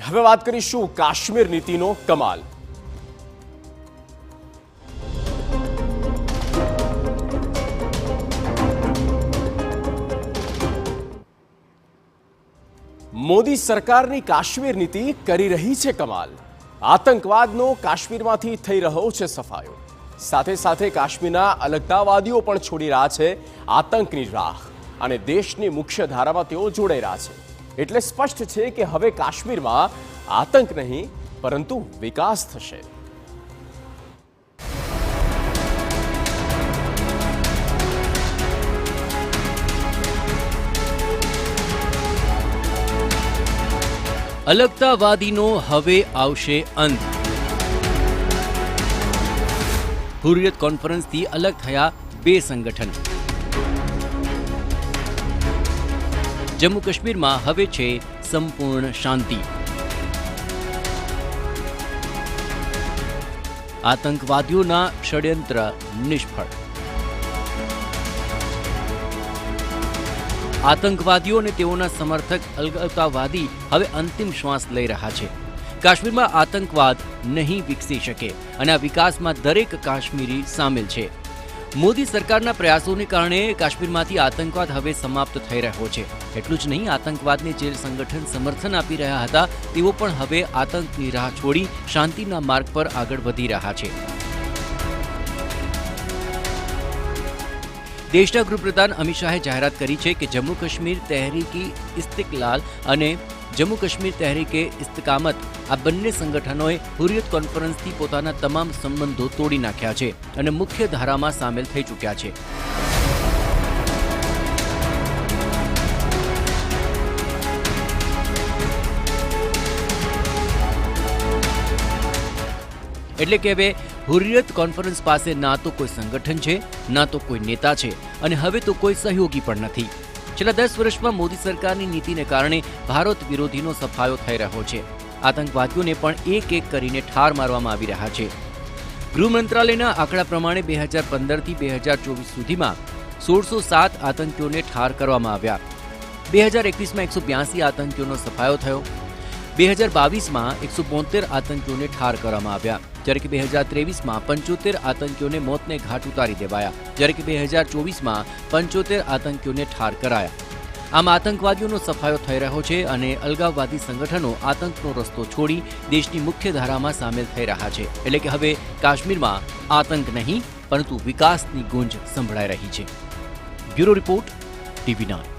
હવે વાત કરીશું કાશ્મીર નીતિનો કમાલ। મોદી સરકારની કાશ્મીર નીતિ કરી રહી છે કમાલ। આતંકવાદનો કાશ્મીરમાંથી થઈ રહ્યો છે સફાયો। સાથે સાથે કાશ્મીરના અલગતાવાદીઓ પણ છોડી રહ્યા છે આતંકની રાહ અને દેશની મુખ્ય ધારામાં તેઓ જોડાઈ રહ્યા છે। એટલે સ્પષ્ટ છે કે હવે કાશ્મીરમાં આતંક નહીં પરંતુ વિકાસ થશે। અલગતાવાદીનો હવે આવશે અંત। હુરિયત કોન્ફરન્સથી અલગ થયા બે સંગઠન। જમ્મુ કાશ્મીરમાં હવે છે સંપૂર્ણ શાંતિ। આતંકવાદીઓના ષડયંત્ર નિષ્ફળ। આતંકવાદીઓ અને તેઓના સમર્થક અલગતાવાદી હવે અંતિમ શ્વાસ લઈ રહ્યા છે। કાશ્મીરમાં આતંકવાદ નહીં વિકસી શકે અને આ વિકાસમાં દરેક કાશ્મીરી સામેલ છે। મોદી સરકારના પ્રયાસોને કારણે કાશ્મીરમાંથી આતંકવાદ હવે સમાપ્ત થઈ રહ્યો છે। એટલું જ નહીં, આતંકવાદને જે સંગઠન સમર્થન આપી રહ્યા હતા તેઓ પણ હવે આતંકની રાહ છોડી શાંતિના માર્ગ પર આગળ વધી રહ્યા છે। દેશના ગૃહપ્રધાન અમિત શાહે જાહેરાત કરી છે કે જમ્મુ કાશ્મીર તહેરીકી ઇસ્તિકલાલ અને જમ્મુ કાશ્મીર તહેરીકે ઇસ્તકામત આ બંને સંગઠનોએ હુરિયત કોન્ફરન્સથી પોતાના તમામ સંબંધો તોડી નાખ્યા છે અને મુખ્ય ધારામાં સામેલ થઈ ચૂક્યા છે। એટલે કે હવે હુરિયત કોન્ફરન્સ પાસે ના તો કોઈ સંગઠન છે, ના તો કોઈ નેતા છે અને હવે તો કોઈ સહયોગી પણ નથી। છેલ્લા 10 વર્ષમાં મોદી સરકારની નીતિને કારણે ભારત વિરોધીનો સફાયો થઈ રહ્યો છે। આતંકવાદીઓને પણ એક એક કરીને ઠાર મારવામાં આવી રહ્યા છે। ગૃહ મંત્રાલયના આંકડા પ્રમાણે 2015થી 2024 સુધીમાં 1607 આતંકીઓને ઠાર કરવામાં આવ્યા। 2021માં 182 આતંકીઓનો સફાયો થયો। 2022માં 172 આતંકીઓને ઠાર કરવામાં આવ્યા, જ્યારે કે 2023માં 75 આતંકીઓને મોતને ઘાટ ઉતારી દેવાયા, જ્યારે કે 2024માં 75 આતંકીઓને ઠાર કરાયા। આમ આતંકવાદીઓનો સફાયો થઈ રહ્યો છે અને અલગાવવાદી સંગઠનો આતંકનો રસ્તો છોડી દેશની મુખ્ય ધારામાં સામેલ થઈ રહ્યા છે। એટલે કે હવે કાશ્મીરમાં આતંક નહીં પરંતુ વિકાસની ગુંજ સંભળાઈ રહી છે। Bureau report, TV9।